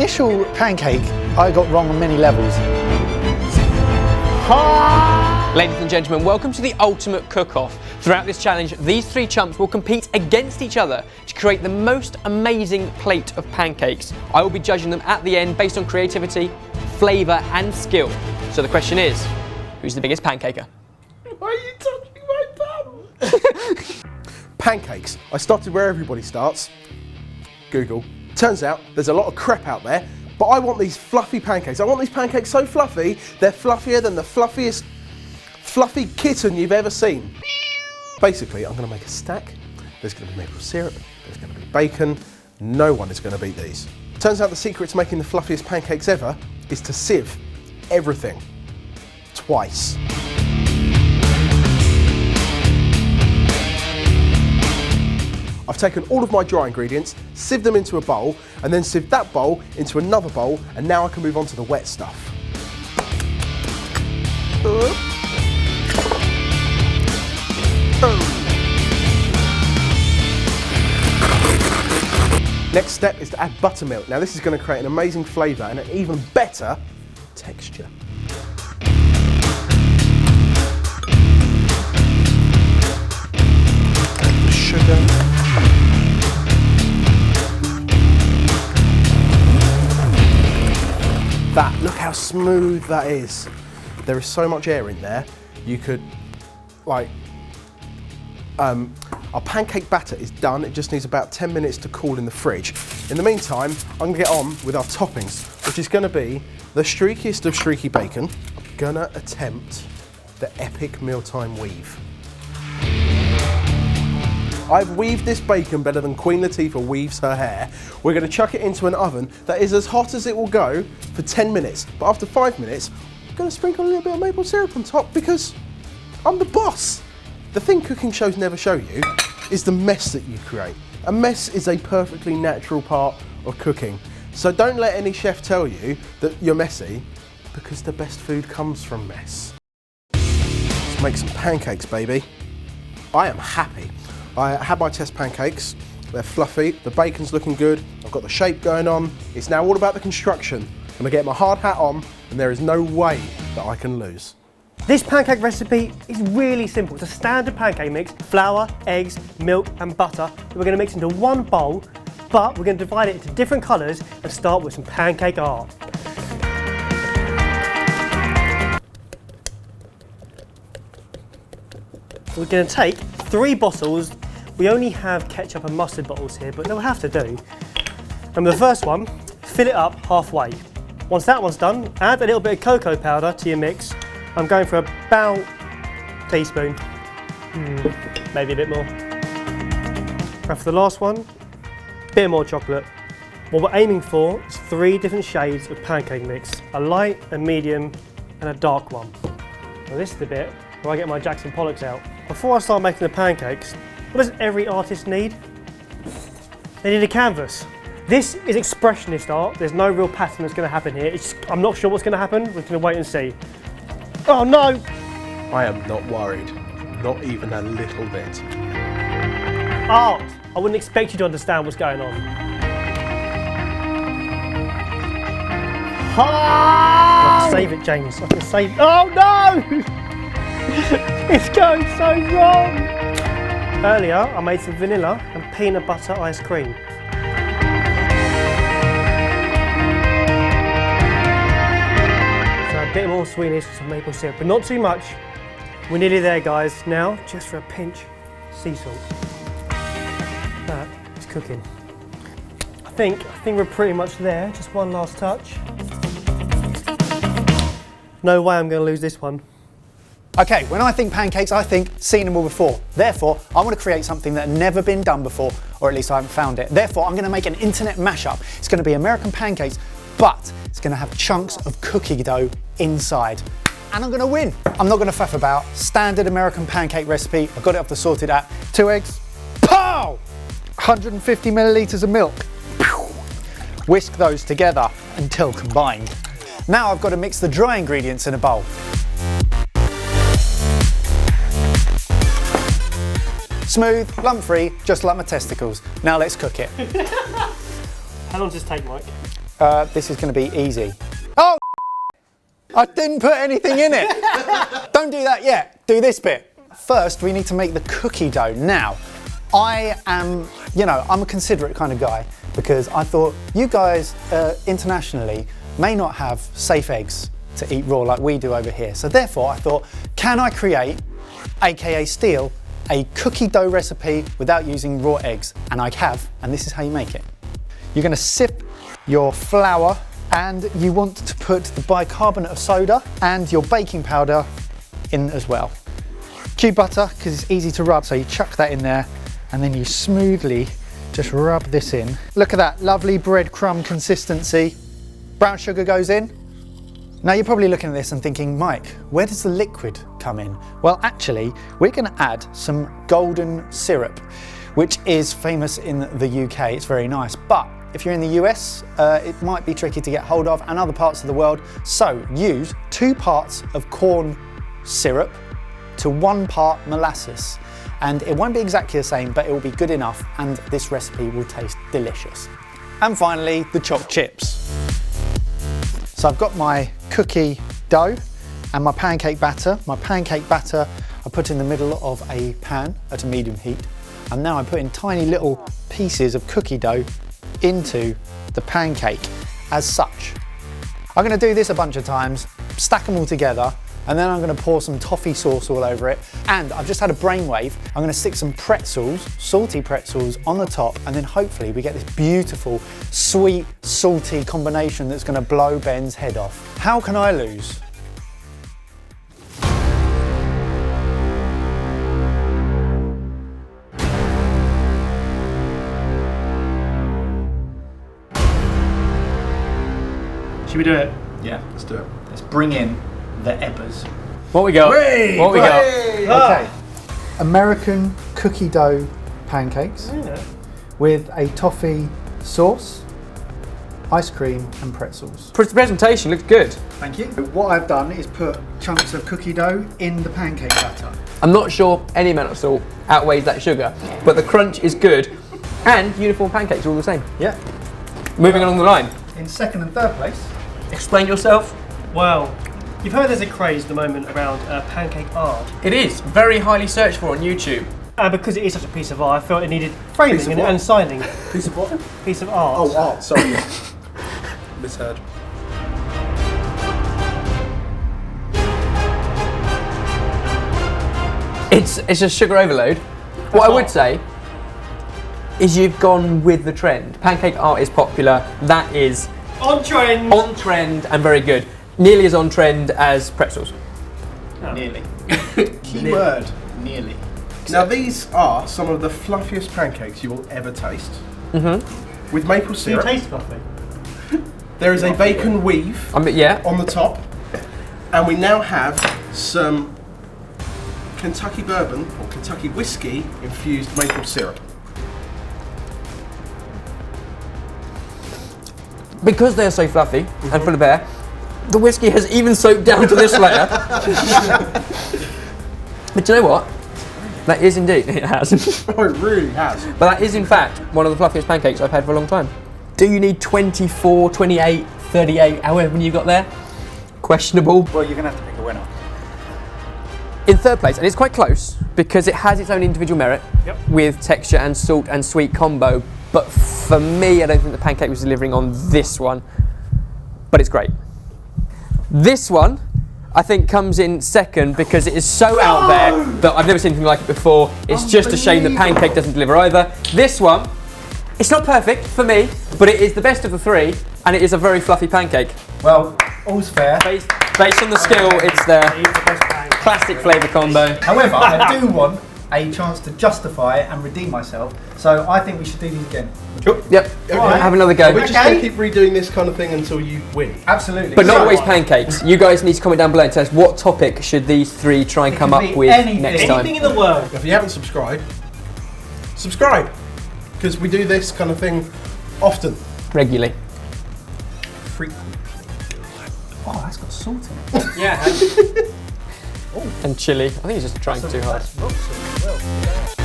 initial pancake I got wrong on many levels. Ladies and gentlemen, welcome to the ultimate cook-off. Throughout this challenge, these three chumps will compete against each other to create the most amazing plate of pancakes. I will be judging them at the end based on creativity, flavour and skill. So the question is, who's the biggest pancaker? Why are you touching my bum? Pancakes. I started where everybody starts. Google. Turns out there's a lot of crap out there, but I want these fluffy pancakes. I want these pancakes so fluffy, they're fluffier than the fluffiest fluffy kitten you've ever seen. Basically, I'm going to make a stack. There's going to be maple syrup, there's going to be bacon. No one is going to beat these. Turns out the secret to making the fluffiest pancakes ever is to sieve everything twice. I've taken all of my dry ingredients, sieved them into a bowl, and then sieved that bowl into another bowl, and now I can move on to the wet stuff. Next step is to add buttermilk. Now this is going to create an amazing flavour and an even better texture. Add the sugar. Look how smooth that is. There is so much air in there, you could, like, our pancake batter is done. It just needs about 10 minutes to cool in the fridge. In the meantime, I'm gonna get on with our toppings, which is gonna be the streakiest of streaky bacon. I'm gonna attempt the epic mealtime weave. I've weaved this bacon better than Queen Latifah weaves her hair. We're going to chuck it into an oven that is as hot as it will go for 10 minutes. But after 5 minutes, I'm going to sprinkle a little bit of maple syrup on top because I'm the boss. The thing cooking shows never show you is the mess that you create. A mess is a perfectly natural part of cooking. So don't let any chef tell you that you're messy, because the best food comes from mess. Let's make some pancakes, baby. I am happy. I had my test pancakes, they're fluffy, the bacon's looking good, I've got the shape going on. It's now all about the construction. I'm gonna get my hard hat on, and there is no way that I can lose. This pancake recipe is really simple. It's a standard pancake mix, flour, eggs, milk and butter that we're gonna mix into one bowl, but we're gonna divide it into different colours and start with some pancake art. We're gonna take 3 bottles. We only have ketchup and mustard bottles here, but they'll have to do. And with the first one, fill it up halfway. Once that one's done, add a little bit of cocoa powder to your mix. I'm going for about a teaspoon, maybe a bit more. And for the last one, a bit more chocolate. What we're aiming for is 3 different shades of pancake mix, a light, a medium, and a dark one. Now this is the bit where I get my Jackson Pollocks out. Before I start making the pancakes, what does every artist need? They need a canvas. This is expressionist art. There's no real pattern that's going to happen here. I'm not sure what's going to happen. We're going to wait and see. Oh no! I am not worried, not even a little bit. Art! I wouldn't expect you to understand what's going on. I can save it, James. I can save it. Oh no! It's going so wrong! Earlier, I made some vanilla and peanut butter ice cream. So a bit more sweetness with some maple syrup, but not too much. We're nearly there, guys. Now, just for a pinch, sea salt. That is cooking. I think we're pretty much there. Just one last touch. No way I'm going to lose this one. Okay, when I think pancakes, I think seen them all before. Therefore, I want to create something that had never been done before, or at least I haven't found it. Therefore, I'm going to make an internet mashup. It's going to be American pancakes, but it's going to have chunks of cookie dough inside. And I'm going to win. I'm not going to faff about. Standard American pancake recipe. I've got it off the sorted app. 2 eggs. Pow! 150 millilitres of milk. Whisk those together until combined. Now I've got to mix the dry ingredients in a bowl. Smooth, lump-free, just like my testicles. Now let's cook it. How long does this take, Mike? This is going to be easy. Oh, I didn't put anything in it. Don't do that yet. Do this bit. First, we need to make the cookie dough. Now, I am, I'm a considerate kind of guy because I thought you guys internationally may not have safe eggs to eat raw like we do over here. So therefore, I thought, can I create, aka steal, a cookie dough recipe without using raw eggs? And I have, and this is how you make it. You're going to sift your flour, and you want to put the bicarbonate of soda and your baking powder in as well. Cube butter, because it's easy to rub, so you chuck that in there, and then you smoothly just rub this in. Look at that lovely breadcrumb consistency. Brown sugar goes in. Now you're probably looking at this and thinking, Mike, where does the liquid come in? Well, actually, we're going to add some golden syrup, which is famous in the UK. It's very nice, but if you're in the US, it might be tricky to get hold of, and other parts of the world. So use 2 parts of corn syrup to 1 part molasses. And it won't be exactly the same, but it will be good enough, and this recipe will taste delicious. And finally, the chopped chips. So I've got my cookie dough and my pancake batter. My pancake batter I put in the middle of a pan at a medium heat. And now I'm putting tiny little pieces of cookie dough into the pancake as such. I'm going to do this a bunch of times, stack them all together, and then I'm going to pour some toffee sauce all over it. And I've just had a brainwave. I'm going to stick some pretzels, salty pretzels, on the top, and then hopefully we get this beautiful, sweet, salty combination that's going to blow Ben's head off. How can I lose? Should we do it? Yeah, Let's do it. let's bring in the ebbers. What we got? What we got? Okay, American cookie dough pancakes Yeah. with a toffee sauce, ice cream and pretzels. The presentation looks good. Thank you. What I've done is put chunks of cookie dough in the pancake batter. I'm not sure any amount of salt outweighs that sugar, but the crunch is good, and uniform pancakes are all the same. Yeah. Moving along the line. In second and third place. Explain yourself. Well, you've heard there's a craze at the moment around pancake art. It is very highly searched for on YouTube. And because it is such a piece of art, I felt it needed framing Piece of and, what? and signing. Piece of what? Piece of art. Oh, art, sorry. Misheard. It's a sugar overload. What I would say is you've gone with the trend. Pancake art is popular. That is On trend! on trend and very good. Nearly as on trend as pretzels. Nearly. Key word, nearly. Now these are some of the fluffiest pancakes you will ever taste. Mm-hmm. With maple Do you syrup. taste fluffy? There is a bacon weave I mean, yeah. on the top, and we now have some Kentucky bourbon or Kentucky whiskey infused maple syrup. Because they're so fluffy and full of air, the whiskey has even soaked down to this layer. But do you know what? That is indeed, it has. Oh, it really has. But that is in fact one of the fluffiest pancakes I've had for a long time. Do you need 24, 28, 38, however many you got there? Questionable. Well, you're gonna have to pick a winner. In third place, and it's quite close because it has its own individual merit with texture and salt and sweet combo. But for me, I don't think the pancake was delivering on this one, but it's great. This one, I think, comes in second because it is so out there that I've never seen anything like it before. It's just a shame that pancake doesn't deliver either. This one, it's not perfect for me, but it is the best of the three, and it is a very fluffy pancake. Well, all's fair. Based on the skill, it's the classic flavour combo. However, I do want a chance to justify and redeem myself, so I think we should do these again. Yep, have another go. We're just going to keep redoing this kind of thing until you win. Absolutely. But not always pancakes. You guys need to comment down below and tell us what topic should these three try and come can up be with anything. next time. Anything in the world. If you haven't subscribed, subscribe, because we do this kind of thing often. Regularly. Frequently. Oh, that's got salt in it. Yeah. And chili. I think he's just trying too hard. That's rock salt as well.